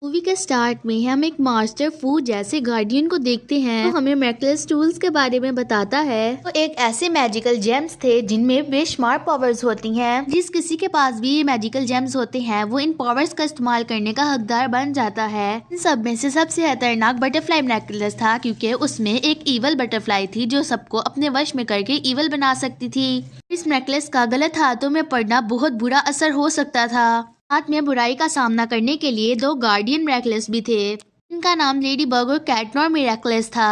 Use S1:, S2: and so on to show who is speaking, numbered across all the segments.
S1: Movie के start में हम एक मास्टर fu जैसे गार्डियन को देखते हैं। तो हमें मैकलेस टूल्स के बारे में बताता है। तो एक ऐसे मैजिकल जेम्स थे जिनमें बेशुमार पावर्स होती हैं। जिस किसी के पास भी ये मैजिकल जेम्स होते हैं वो इन पावर्स का इस्तेमाल करने का हकदार बन जाता है। इन सब में से सबसे खतरनाक बटरफ्लाई नेकलेस था, क्योंकि उसमें एक ईवल बटरफ्लाई थी जो सबको अपने वश में करके ईवल बना सकती थी। इस नेकलेस का गलत हाथों में पड़ना बहुत बुरा असर हो सकता था। साथ में बुराई का सामना करने के लिए दो गार्डियन मिरेकल्स भी थे। इनका नाम लेडी बग और कैटनॉर मिरेकल्स था।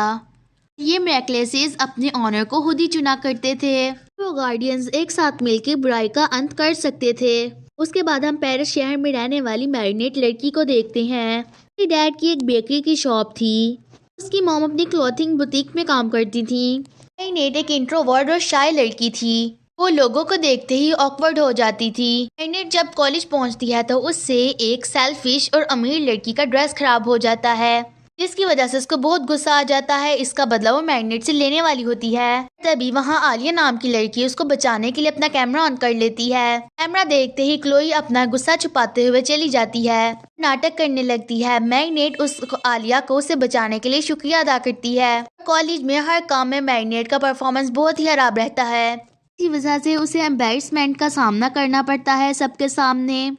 S1: ये मिरेकल्सेस अपने ऑनर को खुद ही चुना करते थे। वो गार्डियंस एक साथ मिलकर बुराई का अंत कर सकते थे। उसके बाद हम पेरिस शहर में रहने वाली मैरिनेट लड़की को देखते हैं। उसके डैड की एक बेकरी की शॉप थी। उसकी मॉम अपनी क्लॉथिंग बुटीक में काम करती थी। मैरिनेट एक इंट्रोवर्ट और शाय लड़की थी। वो लोगों को देखते ही ऑकवर्ड हो जाती थी। मैरिनेट जब कॉलेज पहुंचती है तो उससे एक सेल्फिश और अमीर लड़की का ड्रेस खराब हो जाता है, जिसकी वजह से उसको बहुत गुस्सा आ जाता है। इसका बदला वो मैरिनेट से लेने वाली होती है। तभी वहाँ आलिया नाम की लड़की उसको बचाने के लिए अपना कैमरा ऑन कर लेती है। कैमरा देखते ही क्लोई अपना गुस्सा छुपाते हुए चली जाती है, नाटक करने लगती है। मैरिनेट उस आलिया को उसे बचाने के लिए शुक्रिया अदा करती है। कॉलेज में हर काम में मैरिनेट का परफॉर्मेंस बहुत ही खराब रहता है। इसी वजह से उसे एम्बैरसमेंट का सामना करना पड़ता है सबके सामने।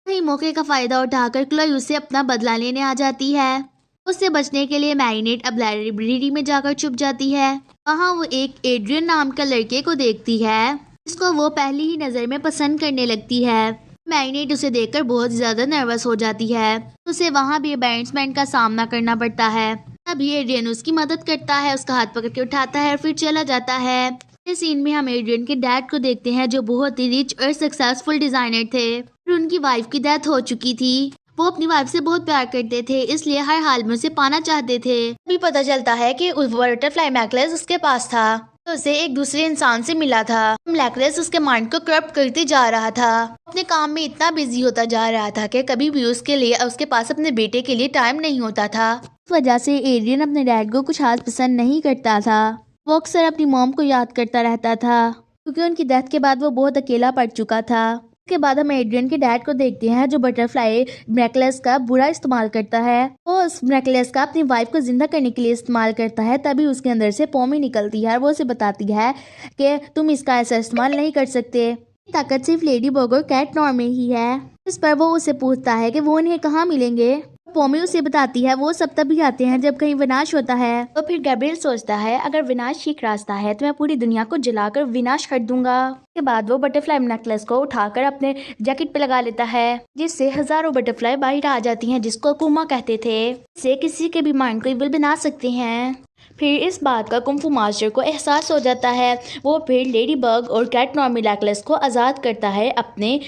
S1: वही मौके का फायदा उठाकर क्लोई उसे अपना बदला लेने आ जाती है। उससे बचने के लिए मैरिनेट अब लाइब्रेरी में जाकर छुप जाती है। वहाँ वो एक एड्रियन नाम के लड़के को देखती है, जिसको वो पहली ही नज़र में पसंद करने लगती है। मैरिनेट उसे देखकर बहुत ज़्यादा नर्वस हो जाती है। उसे वहाँ भी एम्बैरसमेंट का सामना करना पड़ता है। तभी एड्रियन उसकी मदद करता है, उसका हाथ पकड़ के उठाता है और फिर चला जाता है। इस सीन में हम एड्रियन के डैड को देखते हैं, जो बहुत ही रिच और सक्सेसफुल डिजाइनर थे। और उनकी वाइफ की डेथ हो चुकी थी। वो अपनी वाइफ से बहुत प्यार करते थे, इसलिए हर हाल में उसे पाना चाहते थे। अभी पता चलता है कि उस बटरफ्लाई नेकलेस उसके पास था, तो उसे एक दूसरे इंसान से मिला था। नेकलेस उसके माइंड को करप्ट करते जा रहा था। अपने काम में इतना बिजी होता जा रहा था कि कभी भी उसके पास अपने बेटे के लिए टाइम नहीं होता था। इस वजह से एड्रियन अपने डैड को कुछ खास पसंद नहीं करता था। वो अक्सर अपनी मॉम को याद करता रहता था, क्योंकि उनकी डेथ के बाद वो बहुत अकेला पड़ चुका था। उसके बाद हम एड्रियन के डैड को देखते हैं, जो बटरफ्लाई नेकलेस का बुरा इस्तेमाल करता है। वो उस नेकलेस का अपनी वाइफ को जिंदा करने के लिए इस्तेमाल करता है। तभी उसके अंदर से पोमी निकलती है और वो उसे बताती है कि तुम इसका ऐसा इस्तेमाल नहीं कर सकते। ताकत सिर्फ लेडी बग और कैटनॉर में ही है। इस पर वो उसे पूछता है कि वो उन्हें कहाँ मिलेंगे। पोमी उसे बताती है वो सब तभी आते हैं जब कहीं विनाश होता है। तो फिर गैब्रियल सोचता है अगर विनाश ठीक रास्ता है तो मैं पूरी दुनिया को जलाकर विनाश कर दूंगा। उसके बाद वो बटरफ्लाई नेकलेस को उठाकर अपने जैकेट पे लगा लेता है, जिससे हजारों बटरफ्लाई बाहर आ जाती हैं, जिसको कुमा कहते थे। इससे किसी के भी माइंड को इविल बना सकते हैं। फिर इस बात का कुंफू मास्टर को एहसास हो जाता है। वो फिर लेडी बग और कैटनॉर मिरेकल्स को आज़ाद करता है अपने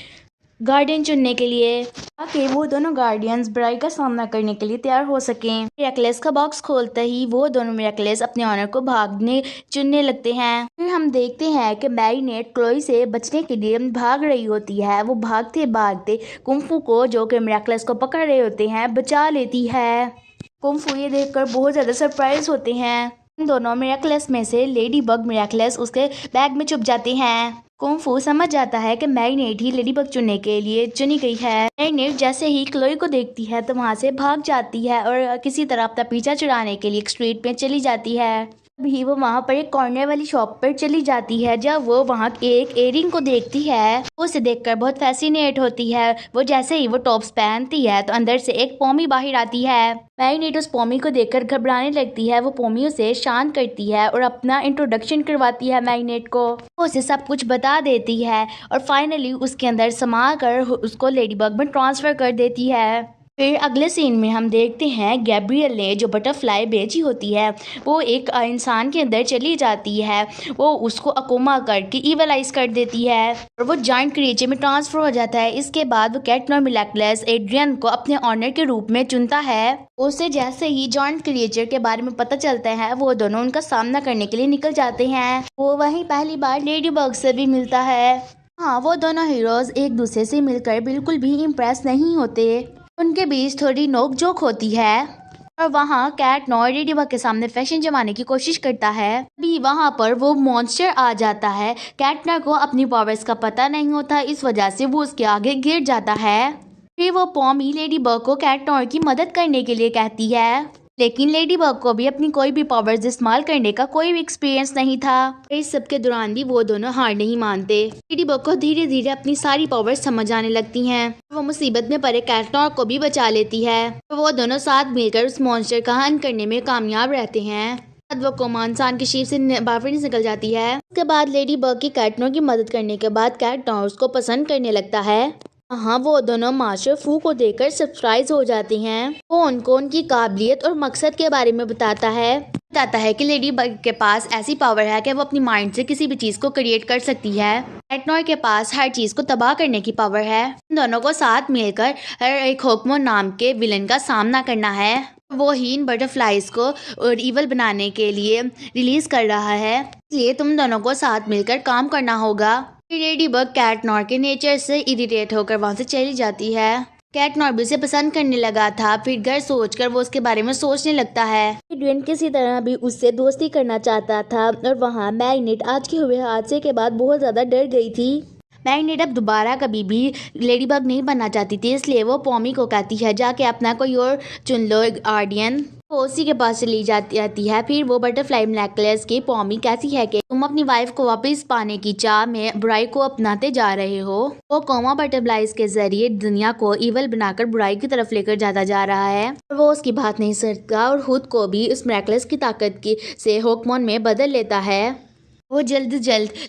S1: गार्डियन चुनने के लिए, ताकि वो दोनों गार्डियंस बुराई का सामना करने के लिए तैयार हो सकें। मिरेकल्स का बॉक्स खोलते ही वो दोनों मिरेकल्स अपने ऑनर को भागने चुनने लगते हैं। फिर हम देखते हैं कि मैरिनेट क्लोई से बचने के लिए भाग रही होती है। वो भागते भागते कुंफू को, जो कि मिरेकल्स को पकड़ रहे होते हैं, बचा लेती है। कुंफू ये देखकर बहुत ज़्यादा सरप्राइज होते हैं। इन दोनों मिरेकल्स में से लेडी बग मिरेकल्स उसके बैग में छुप जाते हैं। कुंफू समझ जाता है कि मैरिनेट ही लेडी बग चुनने के लिए चुनी गई है। मैरिनेट जैसे ही क्लोई को देखती है तो वहाँ से भाग जाती है और किसी तरह अपना पीछा छुड़ाने के लिए एक स्ट्रीट पे चली जाती है। भी वो वहाँ पर एक कॉर्नर वाली शॉप पर चली जाती है। जब वो वहाँ एक एयरिंग को देखती है, वो उसे देखकर बहुत फैसिनेट होती है। वो जैसे ही वो टॉप्स पहनती है तो अंदर से एक पोमी बाहर आती है। मैरिनेट उस पोमी को देखकर घबराने लगती है। वो पोमी उसे शांत करती है और अपना इंट्रोडक्शन करवाती है मैरिनेट को। वो उसे सब कुछ बता देती है और फाइनली उसके अंदर समा कर उसको लेडी बग में ट्रांसफर कर देती है। फिर अगले सीन में हम देखते हैं गैब्रियल ने जो बटरफ्लाई बेची होती है वो एक इंसान के अंदर चली जाती है। वो उसको अकोमा करके इवलाइज कर देती है और वो जायंट क्रिएचर में ट्रांसफर हो जाता है। इसके बाद वो कैटनॉर मिरेकल्स एड्रियन को अपने ऑनर के रूप में चुनता है। उसे जैसे ही जायंट क्रिएचर के बारे में पता चलता है, वो दोनों उनका सामना करने के लिए निकल जाते हैं। वो वहीं पहली बार लेडी बग से भी मिलता है। हाँ, वो दोनों हीरोज एक दूसरे से मिलकर बिल्कुल भी इम्प्रेस नहीं होते। उनके बीच थोड़ी नोक-झोंक होती है और वहाँ कैटनॉर लेडी बग के सामने फैशन जमाने की कोशिश करता है। अभी वहाँ पर वो मॉन्स्टर आ जाता है। कैटनॉर को अपनी पावर्स का पता नहीं होता, इस वजह से वो उसके आगे गिर जाता है। फिर वो पॉमी लेडी बग को कैट नॉर की मदद करने के लिए कहती है, लेकिन लेडी बग को भी अपनी कोई भी पावर्स इस्तेमाल करने का कोई भी एक्सपीरियंस नहीं था। इस सब के दौरान भी वो दोनों हार नहीं मानते। लेडी बग को धीरे धीरे अपनी सारी पावर्स समझ आने लगती हैं। वो मुसीबत में पड़े कैट नॉर को भी बचा लेती है। वो दोनों साथ मिलकर उस मॉन्स्टर का हंट करने में कामयाब रहते हैं। वो कोमा इंसान के शेप से बाहर निकल जाती है। उसके बाद लेडी बग की कैट नॉर की मदद करने के बाद कैट नॉर उसको पसंद करने लगता है। हाँ, वो दोनों मास्टर फू को देखकर सरप्राइज हो जाती हैं। वो उनको उनकी काबिलियत और मकसद के बारे में बताता है कि लेडी बग के पास ऐसी पावर है कि वो अपनी माइंड से किसी भी चीज को क्रिएट कर सकती है। कैट नॉर के पास हर चीज को तबाह करने की पावर है। इन दोनों को साथ मिलकर हर एक होकमो नाम के विलन का सामना करना है। वो ही इन बटरफ्लाइज को और इवल बनाने के लिए रिलीज कर रहा है, इसलिए तुम दोनों को साथ मिलकर काम करना होगा। लेडी बग कैट नॉर के नेचर से इरिटेट होकर वहां से चली जाती है। कैट नॉर भी उसे पसंद करने लगा था। फिर घर सोचकर वो उसके बारे में सोचने लगता है। एड्रियन किसी तरह भी उससे दोस्ती करना चाहता था और वहाँ मैग्नेट आज के हुए हादसे के बाद बहुत ज्यादा डर गई थी। मैग्नेट अब दोबारा कभी भी लेडी बग नहीं बनना चाहती थी, इसलिए वो पॉमी को कहती है जाके अपना कोई और चुन लो गार्डियन। वो उसी के पास चली जाती है। फिर वो बटरफ्लाई नेकलेस की पॉमी कहती है कि तुम अपनी वाइफ को वापस पाने की चाह में बुराई को अपनाते जा रहे हो। वो कोमा बटरफ्लाइज के जरिए दुनिया को इवल बनाकर बुराई की तरफ लेकर जाता जा रहा है। वो उसकी बात नहीं सुनता और खुद को भी उस नेकलेस की ताकत से होकमोन में बदल लेता है। वो जल्द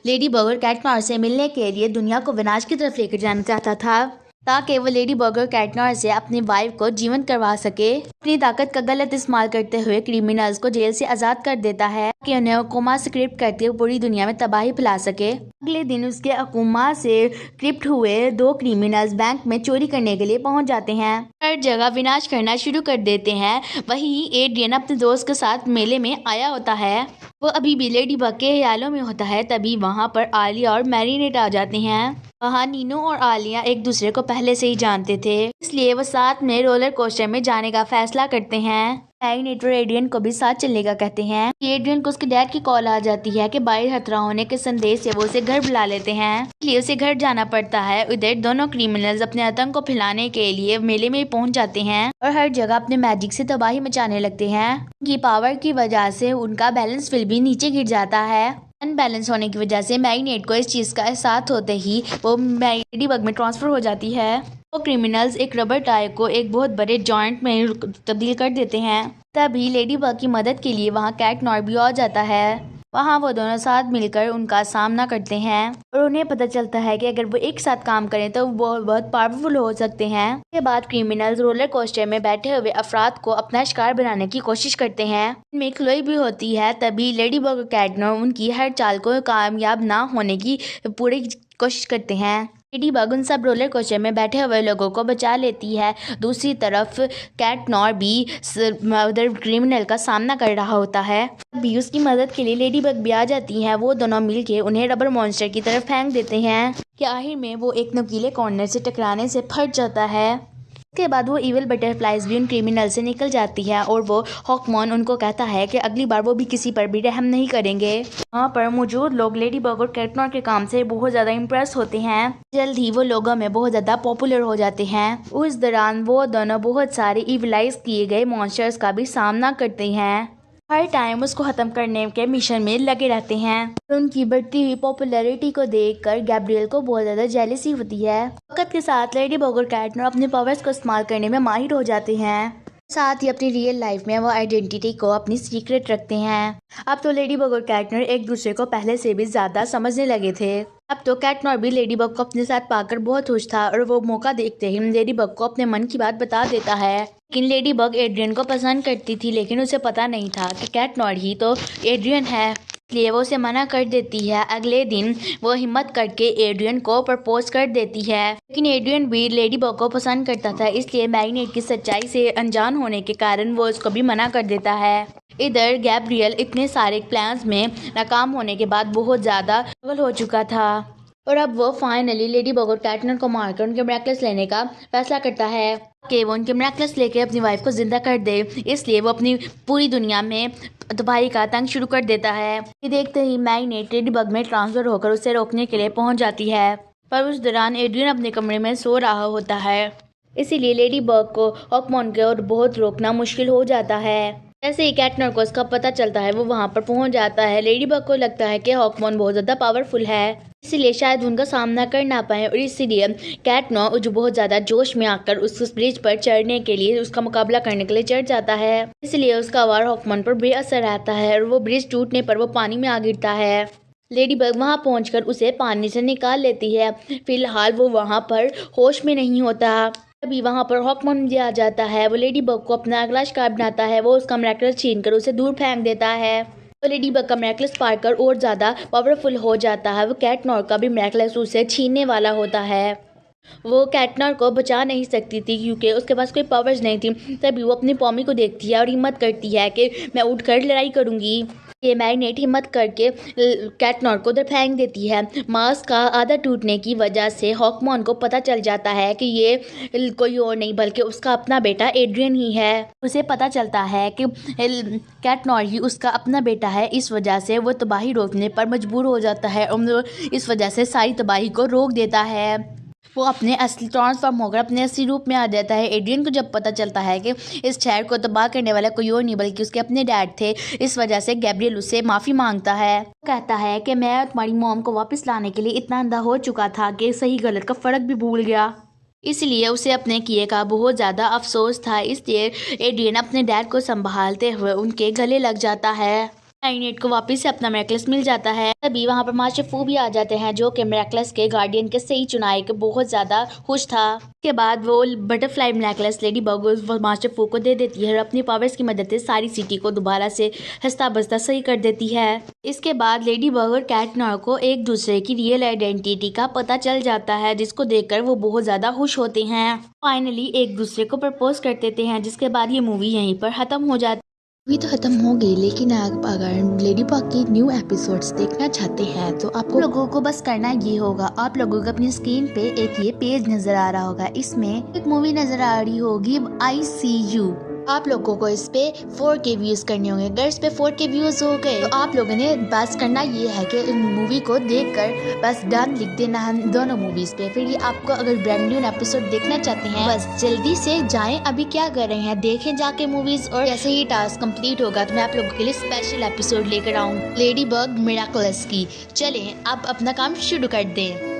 S1: लेडी बग और कैट नॉर से मिलने के लिए दुनिया को विनाश की तरफ लेकर जाना चाहता था, ताकि वो लेडी बग और कैट नॉर से अपनी वाइफ को जीवंत करवा सके। अपनी ताकत का गलत इस्तेमाल करते हुए क्रिमिनल्स को जेल से आजाद कर देता है कि उन्हें कोमा से क्रिप्ट करते हुए पूरी दुनिया में तबाही फैला सके। अगले दिन उसके अकुमा से क्रिप्ट हुए 2 क्रिमिनल्स बैंक में चोरी करने के लिए पहुंच जाते हैं। हर जगह विनाश करना शुरू कर देते हैं। वहीं एड्रियन अपने दोस्त के साथ मेले में आया होता है। वो अभी भी लेडी बग के ख्यालों में होता है। तभी वहाँ पर आलिया और मैरीनेट आ जाते हैं। वहाँ नीनो और आलिया एक दूसरे को पहले से ही जानते थे, इसलिए वो साथ में रोलर कोस्टर में जाने का फैसला करते हैं। मैग्नेट और एड्रियन को भी साथ चलने का कहते हैं। एड्रियन को उसके डैड की कॉल आ जाती है कि बाहर खतरा होने के संदेश से वो उसे घर बुला लेते हैं, इसलिए उसे घर जाना पड़ता है। उधर दोनों क्रिमिनल्स अपने आतंक को फैलाने के लिए मेले में पहुंच जाते हैं और हर जगह अपने मैजिक से तबाही मचाने लगते हैं। उनकी पावर की वजह से उनका बैलेंस फिर भी नीचे गिर जाता है। अनबैलेंस होने की वजह से मैग्नेट को इस चीज का एहसास होते ही वो लेडी बग में ट्रांसफर हो जाती है। वो क्रिमिनल्स एक रबर टायर को एक बहुत बड़े जॉइंट में तब्दील कर देते हैं। तभी लेडी बग की मदद के लिए वहाँ कैट नॉर भी आ जाता है। वहाँ वो दोनों साथ मिलकर उनका सामना करते हैं और उन्हें पता चलता है कि अगर वो एक साथ काम करें तो वो बहुत पावरफुल हो सकते हैं। इसके बाद क्रिमिनल्स रोलर कोस्टर में बैठे हुए अफराद को अपना शिकार बनाने की कोशिश करते हैं। इनमें क्लोई भी होती है। तभी लेडी बग और कैट नॉर उनकी हर चाल को कामयाब ना होने की पूरी कोशिश करते हैं। लेडी बग उन सब रोलर कोस्टर में बैठे हुए लोगों को बचा लेती है। दूसरी तरफ कैट नॉर भी उधर क्रिमिनल का सामना कर रहा होता है। अभी उसकी मदद के लिए लेडी बग भी आ जाती है। वो दोनों मिलके उन्हें रबर मॉन्स्टर की तरफ फेंक देते हैं कि आखिर में वो एक नुकीले कॉर्नर से टकराने से फट जाता है। उसके बाद वो इविल बटरफ्लाइज भी उन क्रिमिनल से निकल जाती है और वो हॉकमॉन उनको कहता है कि अगली बार वो भी किसी पर भी रहम नहीं करेंगे। वहाँ पर मौजूद लोग लेडी बग और कैट नॉर के काम से बहुत ज़्यादा इम्प्रेस होते हैं। जल्द ही वो लोगों में बहुत ज़्यादा पॉपुलर हो जाते हैं। उस दौरान वो दोनों बहुत सारे इविलाइज किए गए मॉन्स्टर्स का भी सामना करते हैं। हर टाइम उसको खत्म करने के मिशन में लगे रहते हैं। उनकी बढ़ती हुई पॉपुलैरिटी को देखकर गैब्रियल को बहुत ज्यादा जेलसी होती है। वक्त के साथ लेडी बग और कैट नॉर अपने पावर्स को इस्तेमाल करने में माहिर हो जाते हैं। साथ ही अपनी रियल लाइफ में वो आइडेंटिटी को अपनी सीक्रेट रखते हैं। अब तो लेडी बग और कैट नॉर एक दूसरे को पहले से भी ज्यादा समझने लगे थे। अब तो कैट नॉर भी लेडी बग को अपने साथ पाकर बहुत खुश था और वो मौका देखते ही लेडी बग को अपने मन की बात बता देता है। लेकिन लेडी बग एड्रियन को पसंद करती थी, लेकिन उसे पता नहीं था कि कैट नॉर ही तो एड्रियन है, इसलिए वो उसे मना कर देती है। अगले दिन वो हिम्मत करके एड्रियन को प्रपोज कर देती है, लेकिन एड्रियन भी लेडी बग को पसंद करता था, इसलिए मैग्नेट की सच्चाई से अनजान होने के कारण वो उसको भी मना कर देता है। इधर गैब्रियल इतने सारे प्लान्स में नाकाम होने के बाद बहुत ज़्यादा पागल हो चुका था और अब वो फाइनली लेडी बग और कैट नॉर को मारकर उनके मिरेकल्स लेने का फैसला करता है कि वो उनके मिरेकल्स लेके अपनी वाइफ को जिंदा कर दे। इसलिए वो अपनी पूरी दुनिया में तबाही का आतंक शुरू कर देता है। ये देखते ही मैग्नेट लेडी बग में ट्रांसफर होकर उसे रोकने के लिए पहुंच जाती है, पर उस दौरान एड्रियन अपने कमरे में सो रहा होता है। इसीलिए लेडी बग को हॉकमॉन की ओर बहुत रोकना मुश्किल हो जाता है। जैसे ही कैटनर को इसका पता चलता है वो वहाँ पर पहुँच जाता है। लेडी बग को लगता है कि हॉकमॉन बहुत ज़्यादा पावरफुल है, इसीलिए शायद उनका सामना कर ना पाए, और इसीलिए कैटनर जो बहुत ज़्यादा जोश में आकर उस ब्रिज पर चढ़ने के लिए, उसका मुकाबला करने के लिए चढ़ जाता है। इसलिए उसका वार हॉकमॉन पर बेअसर आता है और वो ब्रिज टूटने पर वो पानी में आ गिरता है। लेडी बग वहाँ पहुँचकर उसे पानी से निकाल लेती है। फिलहाल वो वहाँ पर होश में नहीं होता। तभी वहाँ पर हॉकमॉन भी आ जाता है। वो लेडी बग को अपना अगला शिकार बनाता है। वो उसका मैकलेस छीनकर उसे दूर फेंक देता है। वो लेडी बग का मैकलेस पाकर और ज़्यादा पावरफुल हो जाता है। वो कैटनर का भी मैकलेस उसे छीनने वाला होता है। वो कैटनर को बचा नहीं सकती थी क्योंकि उसके पास कोई पावर्स नहीं थी। तभी वो अपनी पॉमी को देखती है और हिम्मत करती है कि मैं उठकर लड़ाई करूँगी। ये मैग्नेट हिम्मत करके कैटनर को उधर फेंक देती है। मास्क का आधा टूटने की वजह से हॉकमॉन को पता चल जाता है कि ये कोई और नहीं बल्कि उसका अपना बेटा एड्रियन ही है। उसे पता चलता है कि कैटनर ही उसका अपना बेटा है। इस वजह से वो तबाही रोकने पर मजबूर हो जाता है और इस वजह से सारी तबाही को रोक देता है। वो अपने असली ट्रांसफॉर्म होकर अपने असली रूप में आ जाता है। एड्रियन को जब पता चलता है कि इस शहर को तबाह करने वाला कोई और नहीं बल्कि उसके अपने डैड थे, इस वजह से गैब्रियल उससे माफ़ी मांगता है। वो कहता है कि मैं तुम्हारी मॉम को वापस लाने के लिए इतना अंधा हो चुका था कि सही गलत का फ़र्क भी भूल गया। इसलिए उसे अपने किए का बहुत ज़्यादा अफसोस था। इसलिए एड्रियन अपने डैड को संभालते हुए उनके गले लग जाता है। मैग्नेट को वापस से अपना मैकलेस मिल जाता है। तभी वहाँ पर मास्टर फू भी आ जाते हैं जो कि मैकलेस के गार्डियन के सही चुनाव के बहुत ज़्यादा खुश था। उसके बाद वो बटरफ्लाई मैकलेस लेडी बग मास्टर फू को दे देती है और अपनी पावर्स की मदद से सारी सिटी को दोबारा से हंसता बसता सही कर देती है। इसके बाद लेडी बग और कैटनर को एक दूसरे की रियल आइडेंटिटी का पता चल जाता है, जिसको देखकर वो बहुत ज़्यादा खुश होते हैं। फाइनली एक दूसरे को प्रपोज कर देते हैं, जिसके बाद ये मूवी यहीं पर ख़त्म हो जाती है।
S2: मूवी तो ख़त्म हो गई, लेकिन आप अगर लेडी बग की न्यू एपिसोड्स देखना चाहते हैं तो आपको
S1: लोगों को बस करना ये होगा, आप लोगों को अपनी स्क्रीन पे एक ये पेज नजर आ रहा होगा, इसमें एक मूवी नजर आ रही होगी ICU।
S2: आप लोगों को इस पे 4K व्यूज करने होंगे। अगर इस पे 4K व्यूज हो गए तो आप लोगों ने बस करना ये है कि इन मूवी को देखकर बस डन लिख देना है दोनों मूवीज पे। फिर ये आपको अगर ब्रांड न्यू एपिसोड देखना चाहते हैं बस जल्दी से जाएं। अभी क्या कर रहे हैं, देखें जाके मूवीज, और जैसे ही टास्क कंप्लीट होगा तो मैं आप लोगों के लिए स्पेशल एपिसोड लेकर आऊँ लेडी बग मिरेकल्स की। चलें अब अपना काम शुरू कर दें।